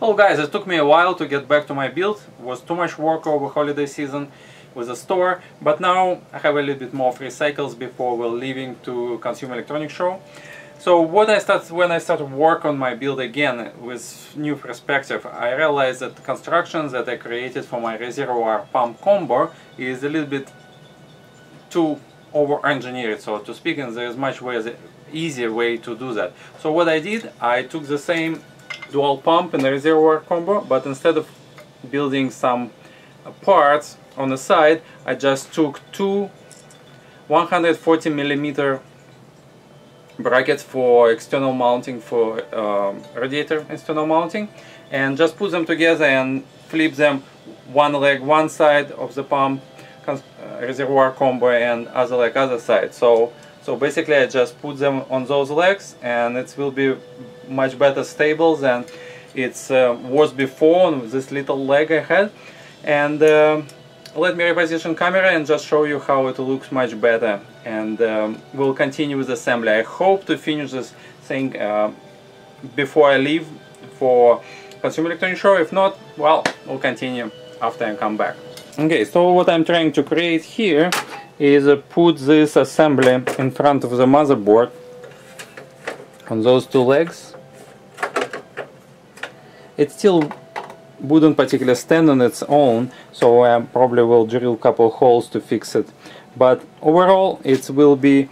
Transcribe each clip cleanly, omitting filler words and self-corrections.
Well guys, it took me a while to get back to my build. It was too much work over holiday season with the store, but now I have a little bit more free cycles before we're leaving to Consumer Electronics Show. So when I started work on my build again with new perspective, I realized that the constructions that I created for my reservoir pump combo is a little bit too over-engineered, so to speak, and there is much easier way to do that. So what I did, I took the same dual pump and reservoir combo, but instead of building some parts on the side, I just took two 140mm brackets for external mounting, for radiator external mounting, and just put them together and flip them, one leg one side of the pump reservoir combo and other leg other side. So basically I just put them on those legs, and it will be much better stable than it was before on this little leg I had. And let me reposition camera and just show you how it looks much better, and we'll continue with assembly. I hope to finish this thing before I leave for Consumer Electronics Show. If not, well, we'll continue after I come back. Okay, so what I'm trying to create here is put this assembly in front of the motherboard on those two legs. It still wouldn't particularly stand on its own, so I probably will drill a couple holes to fix it. But overall, it will be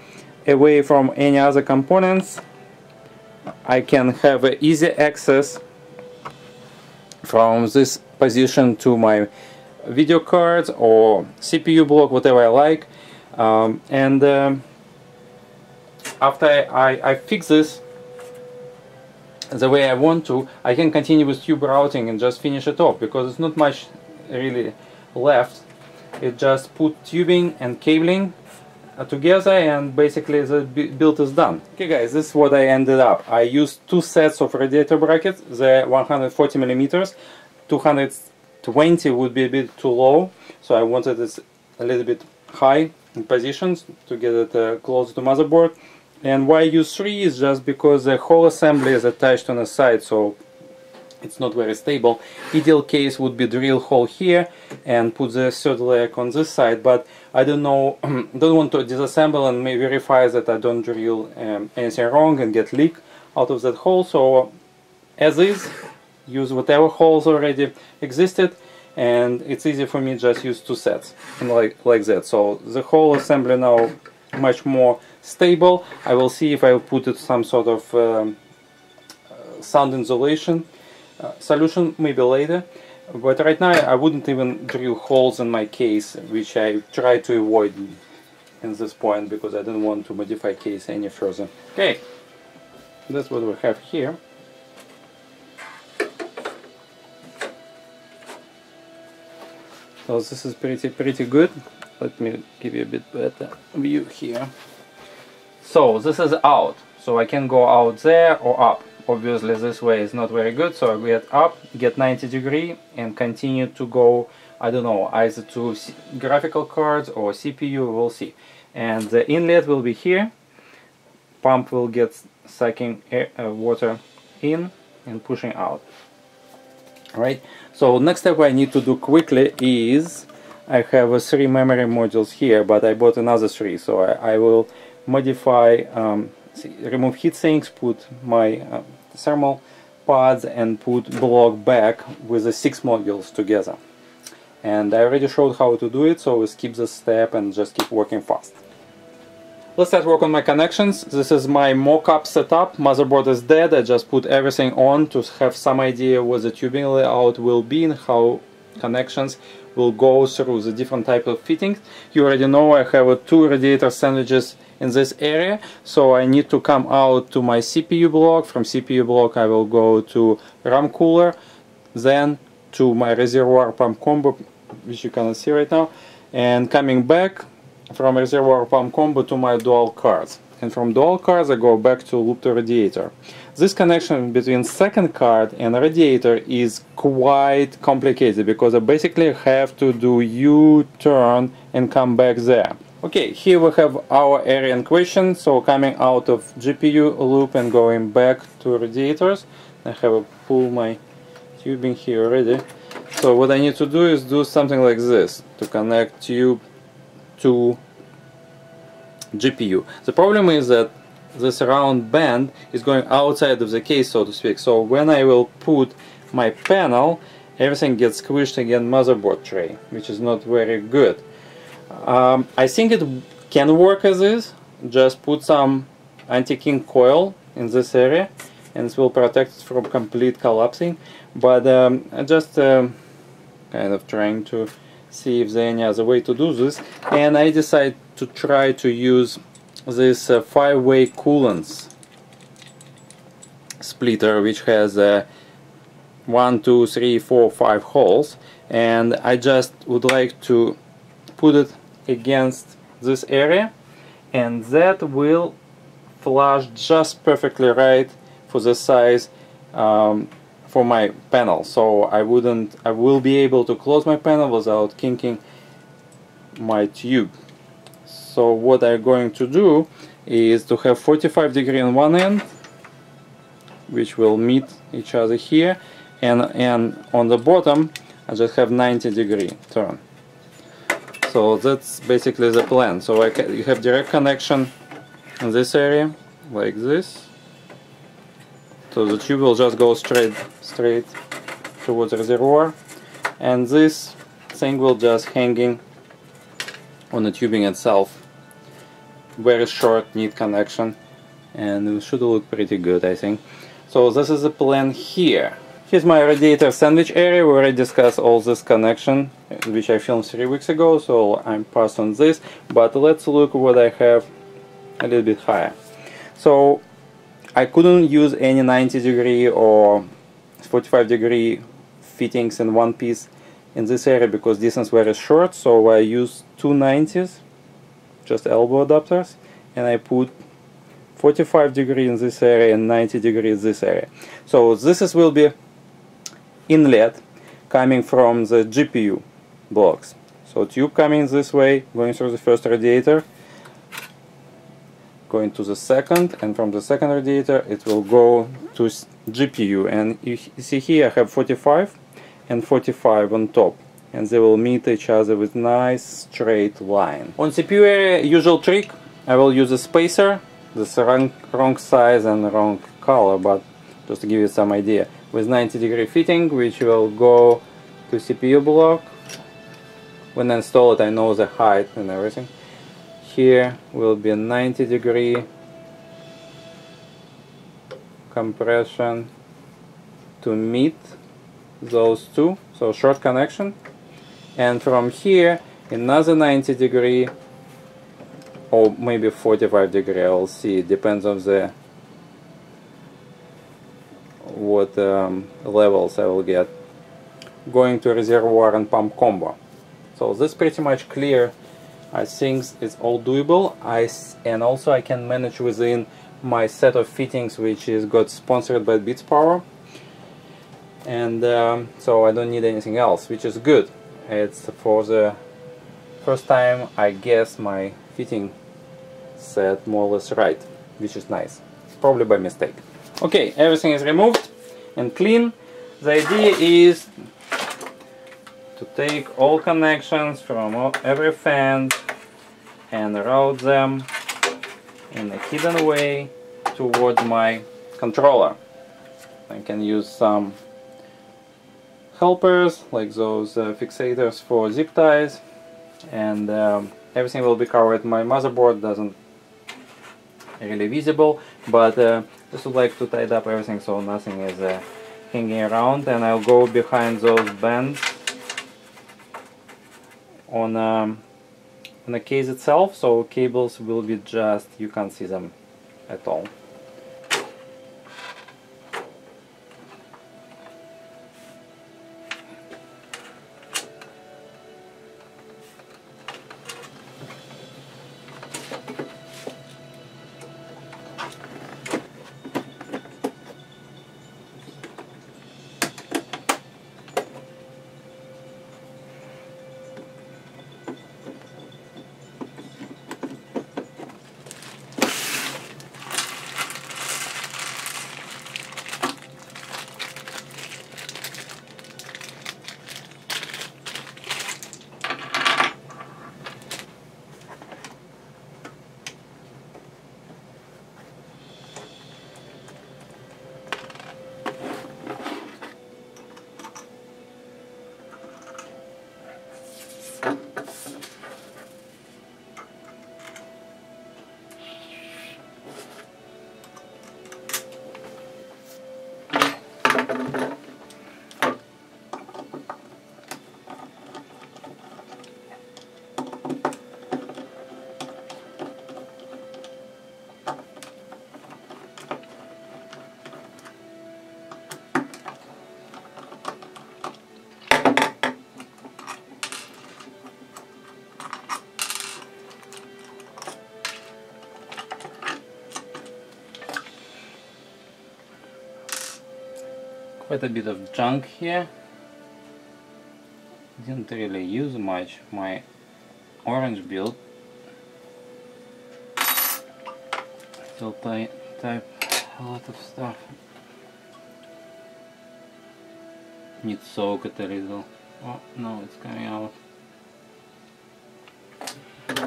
away from any other components. I can have easy access from this position to my video cards or CPU block, whatever I like. After I fix this the way I want to, I can continue with tube routing and just finish it off, because it's not much really left. It just put tubing and cabling together, and basically the build is done. Okay guys, this is what I ended up. I used two sets of radiator brackets, the 140mm. 220 would be a bit too low, so I wanted it a little bit high in positions to get it close to motherboard. And why I use 3 is just because the whole assembly is attached on the side, so it's not very stable. Ideal case would be drill hole here and put the third leg on this side, but I don't know, don't want to disassemble and maybe verify that I don't drill anything wrong and get leak out of that hole. So as is, use whatever holes already existed, and it's easy for me just use two sets and like that. So the whole assembly now much more stable. I will see if I will put it some sort of sound insulation solution maybe later, but right now I wouldn't even drill holes in my case, which I try to avoid in this point because I don't want to modify case any further. Okay, that's what we have here. So this is pretty good. Let me give you a bit better view here. So this is out, so I can go out there or up. Obviously this way is not very good, so I get up, get 90 degree and continue to go, I don't know, either to graphical cards or CPU, we'll see. And the inlet will be here. Pump will get sucking air, water in and pushing out. Alright, so next step I need to do quickly is, I have 3 memory modules here, but I bought another 3, so I will modify, remove heat sinks, put my thermal pods and put block back with the 6 modules together. And I already showed how to do it, so we skip this step and just keep working fast. Let's start work on my connections. This is my mock-up setup. Motherboard is dead. I just put everything on to have some idea what the tubing layout will be and how connections will go through the different type of fittings. You already know I have 2 radiator sandwiches in this area, so I need to come out to my CPU block. From CPU block I will go to RAM cooler, then to my reservoir pump combo, which you cannot see right now, and coming back from reservoir pump combo to my dual cards, and from dual cards I go back to loop to radiator. This connection between second card and radiator is quite complicated because I basically have to do U-turn and come back there. Okay, here we have our area in question, so coming out of GPU loop and going back to radiators. I have to pull my tubing here already. So what I need to do is do something like this to connect tube to GPU. The problem is that this round band is going outside of the case, so to speak. So when I will put my panel, everything gets squished against motherboard tray, which is not very good. I think it can work as is. Just put some anti-kink coil in this area and it will protect it from complete collapsing. But I just kind of trying to see if there's any other way to do this, and I decided to try to use this 5-way Koolance splitter, which has 1, 2, 3, 4, 5 holes, and I just would like to put it against this area, and that will flush just perfectly right for the size for my panel. So I will be able to close my panel without kinking my tube. So what I'm going to do is to have 45° on one end, which will meet each other here, and on the bottom I just have 90° turn. So that's basically the plan. So you have direct connection in this area like this. So the tube will just go straight towards the reservoir, and this thing will just hanging on the tubing itself. Very short, neat connection, and it should look pretty good, I think. So this is the plan here. Here's my radiator sandwich area. We already discussed all this connection, which I filmed 3 weeks ago, so I'm passed on this. But let's look what I have a little bit higher. So I couldn't use any 90° or 45° fittings in one piece in this area because distance very short, so I used two 90s, just elbow adapters, and I put 45° in this area and 90° in this area. So this will be inlet coming from the GPU blocks. So tube coming this way, going through the first radiator, going to the second, and from the second radiator it will go to GPU. And you see here I have 45 and 45 on top, and they will meet each other with nice straight line. On CPU area, usual trick, I will use a spacer. This is wrong size and wrong color, but just to give you some idea, with 90° fitting, which will go to CPU block. When I install it, I know the height and everything. Here will be 90° compression to meet those two, so short connection, and from here another 90° or maybe 45°, I will see, it depends on the what levels I will get, going to reservoir and pump combo. So this is pretty much clear. I think it's all doable. And also I can manage within my set of fittings, which is got sponsored by Bitspower, and so I don't need anything else, which is good. It's for the first time I guess my fitting set more or less right, which is nice, probably by mistake. Okay, everything is removed and clean. The idea is to take all connections from every fan and route them in a hidden way towards my controller. I can use some helpers like those fixators for zip ties, and everything will be covered. My motherboard doesn't really visible, but just would like to tidy up everything so nothing is hanging around, and I'll go behind those bands on the case itself, so cables will be just, you can't see them at all. Quite a bit of junk here. Didn't really use much my orange build. Still type a lot of stuff. Need soak it a little. Oh no, it's coming out.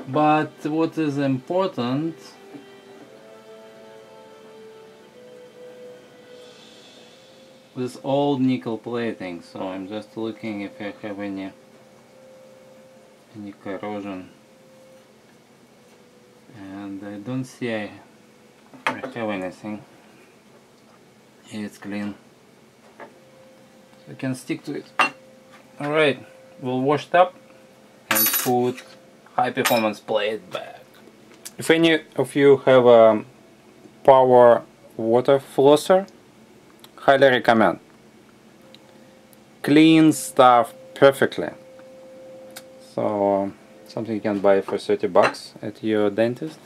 But what is important this old nickel plating, so I'm just looking if I have any corrosion, and I don't see I have anything. It's clean, so I can stick to it. Alright, we'll wash it up and put high performance plate back. If any of you have a power water flosser, highly recommend. Cleans stuff perfectly. So something you can buy for 30 bucks at your dentist.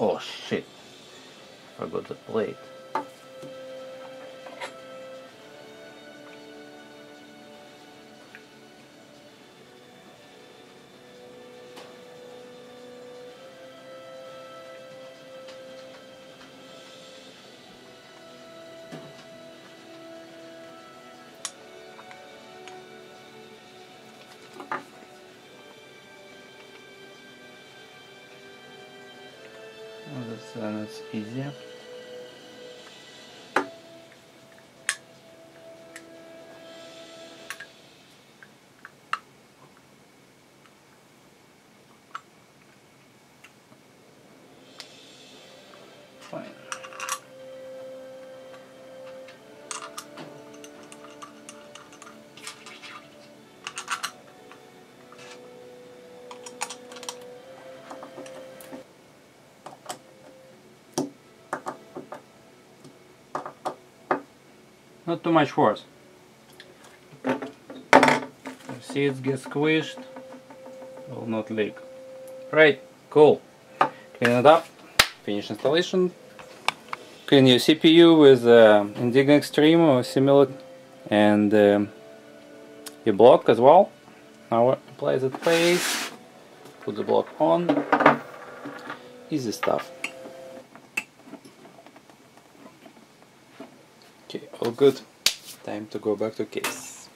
Oh shit, forgot the plate. That's easier. Fine. Not too much force. You see it gets squished, will not leak. Right, cool. Clean it up, finish installation. Clean your CPU with Indigo Extreme or similar, and your block as well. Now apply the face, put the block on. Easy stuff. Okay, all good. Time to go back to case.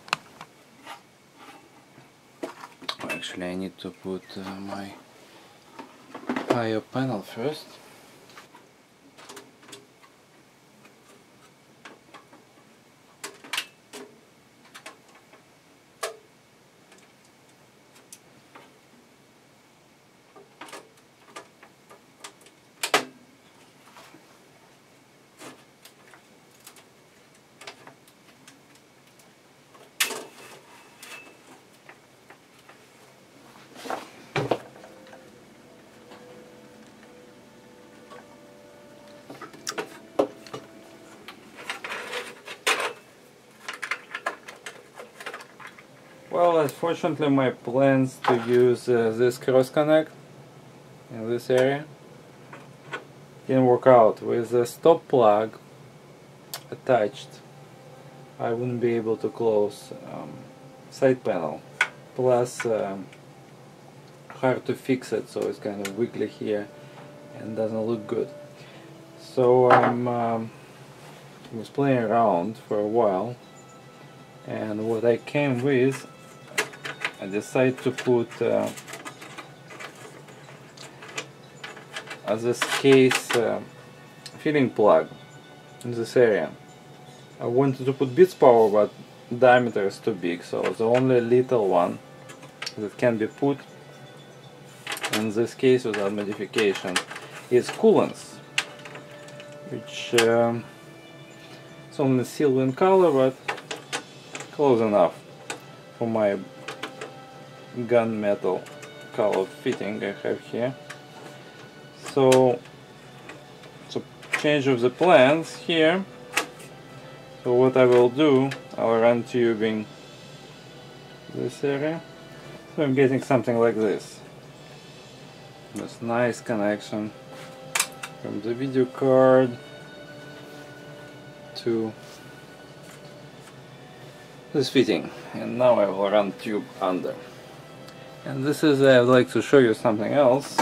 Actually, I need to put my IO panel first. Well, unfortunately my plans to use this cross connect in this area didn't work out. With the stop plug attached, I wouldn't be able to close side panel. Plus hard to fix it, so it's kind of wiggly here and doesn't look good. So I was playing around for a while, and what I came with I decided to put as this case filling plug in this area. I wanted to put Bitspower, but diameter is too big, so the only little one that can be put in this case without modification is Koolance, which it's only silver in color, but close enough for my gunmetal color fitting I have here. So change of the plans here. So what I will do, I'll run tubing this area. So I'm getting something like this. This nice connection from the video card to this fitting, and now I will run tube under. And this is, I would like to show you something else.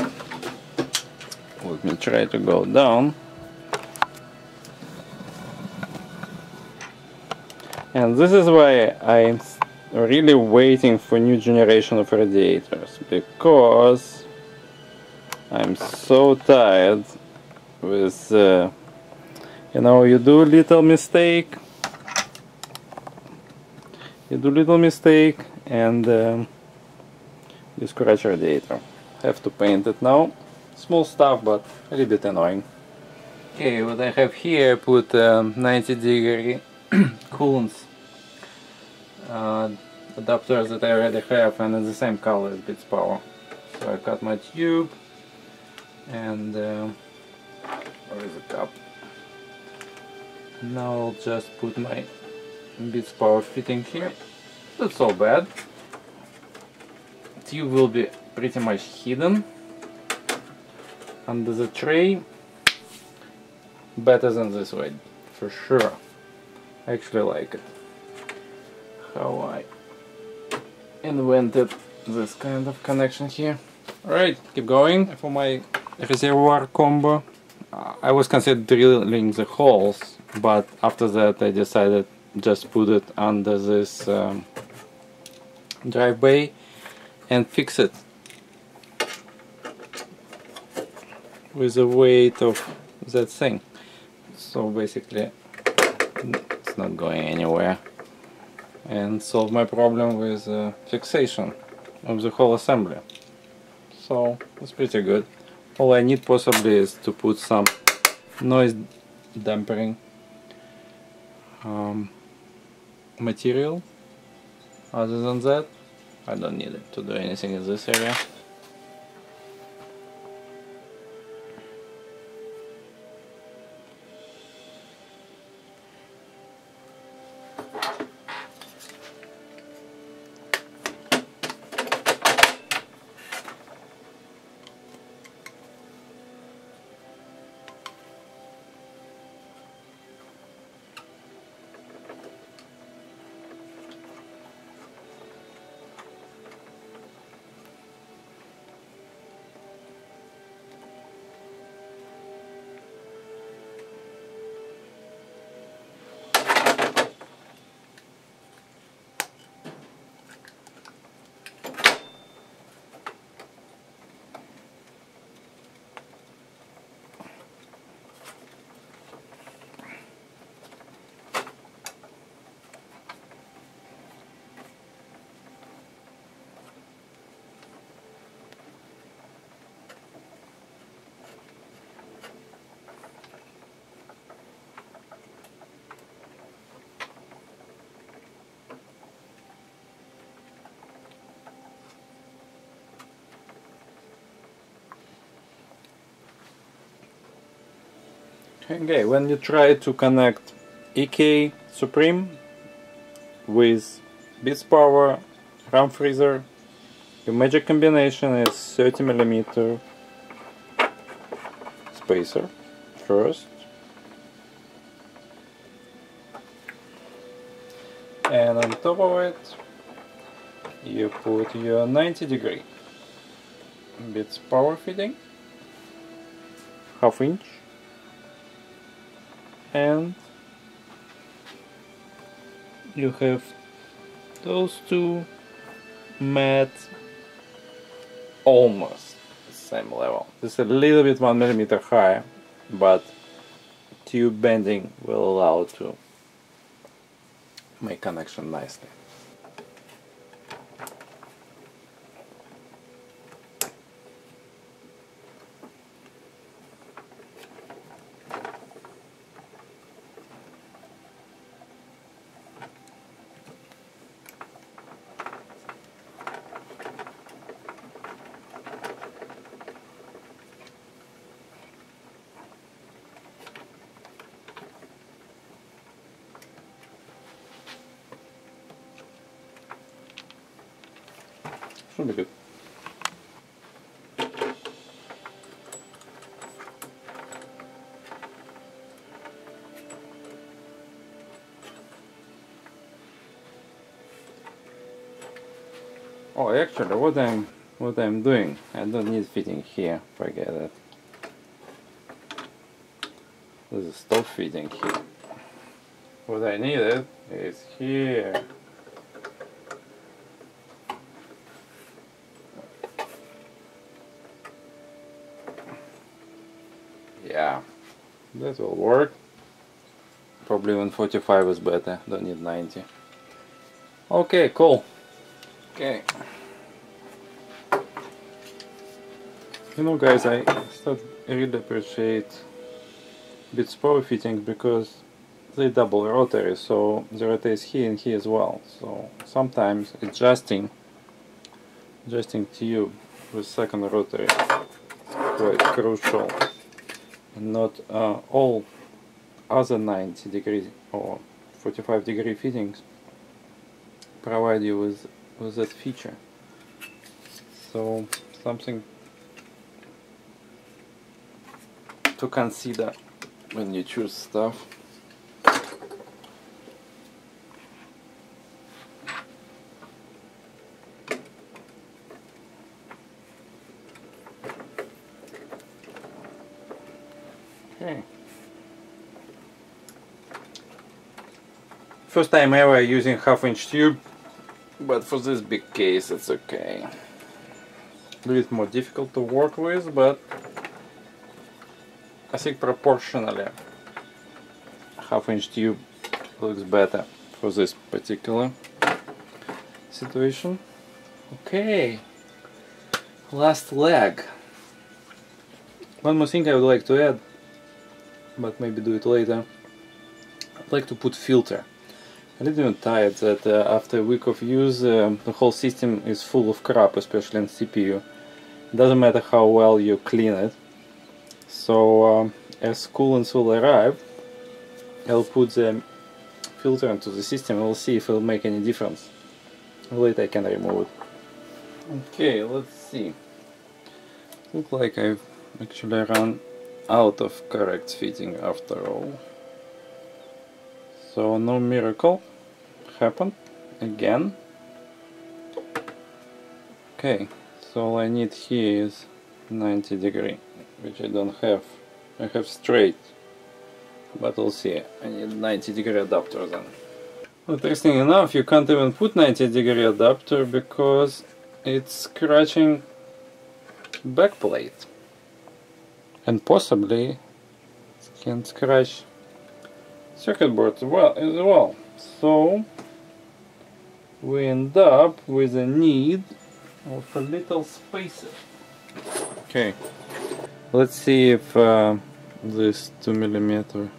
Let me try to go down. And this is why I'm really waiting for new generation of radiators, because I'm so tired with you know, you do little mistake and you scratch radiator. Have to paint it now. Small stuff, but a little bit annoying. Okay, what I have here, I put 90-degree Koolance adapters that I already have, and in the same color as Bitspower. So I cut my tube, and where is the cup? Now I'll just put my Bitspower fitting here. Not so bad. Tube will be pretty much hidden under the tray. Better than this way, for sure. I actually like it. How I invented this kind of connection here. Alright, keep going. For my reservoir combo, I was considering drilling the holes, but after that I decided just put it under this drive bay and fix it with the weight of that thing. So basically it's not going anywhere, and solve my problem with fixation of the whole assembly. So it's pretty good. All I need possibly is to put some noise dampening material. Other than that, I don't need it to do anything in this area. Okay, when you try to connect EK Supreme with Bitspower RAM freezer, your magic combination is 30mm spacer first, and on top of it you put your 90-degree Bitspower fitting, half-inch, and you have those two met almost the same level. It's a little bit 1 millimeter higher, but tube bending will allow to make connection nicely. Should be good. Oh, actually, what I'm doing, I don't need fitting here. Forget it. This is stop fitting here. What I needed is here. Yeah, that will work. Probably even 45 is better, don't need 90. Okay, cool. Okay. You know guys, I really appreciate Bitspower fittings because they double rotary, so the rotary is here and here as well. So sometimes adjusting tube with second rotary is quite crucial. And not all other 90 degree or 45 degree fittings provide you with that feature. So something to consider when you choose stuff. Okay. First time ever using half-inch tube, but for this big case it's okay. A little bit more difficult to work with, but I think proportionally half-inch tube looks better for this particular situation. Okay, last leg. One more thing I would like to add, but maybe do it later. I'd like to put filter. I'm a little bit tired that after a week of use the whole system is full of crap, especially in CPU. It doesn't matter how well you clean it. So as Koolance will arrive, I'll put the filter into the system and we'll see if it'll make any difference. Later I can remove it. Okay, let's see. Looks like I've actually run out of correct fitting after all. So no miracle happened again. Okay, so all I need here is 90 degree, which I don't have. I have straight, but we'll see. I need 90 degree adapter then. Interesting enough, you can't even put 90 degree adapter because it's scratching backplate. And possibly it can scratch circuit board as well. So we end up with a need of a little spacer. Okay, let's see if this 2mm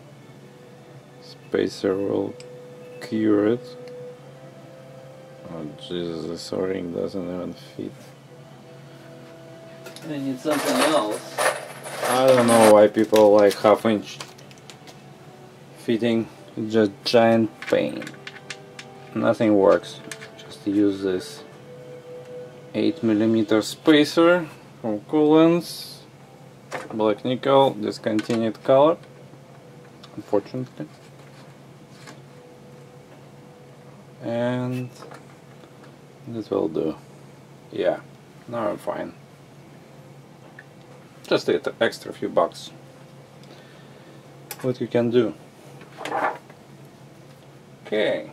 spacer will cure it. Oh Jesus, this O-ring doesn't even fit. I need something else. I don't know why people like half-inch fitting. It's just giant pain. Nothing works. Just use this 8mm spacer from Koolance, black nickel, discontinued color, unfortunately. And this will do. Yeah, now I'm fine. Just an extra few bucks. What you can do. Okay,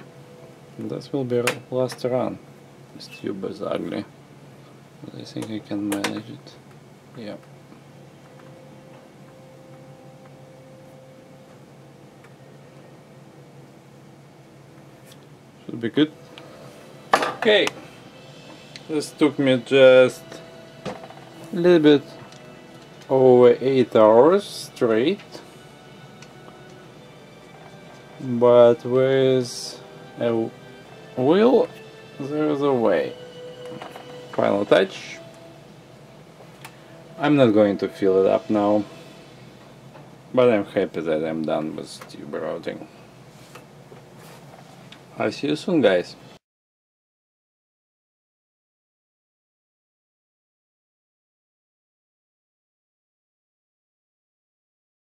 this will be our last run. This tube is ugly, but I think I can manage it. Yeah. Should be good. Okay. This took me just a little bit over 8 hours straight. But where is a wheel? There is a way. Final touch. I'm not going to fill it up now, but I'm happy that I'm done with tube routing. I'll see you soon, guys.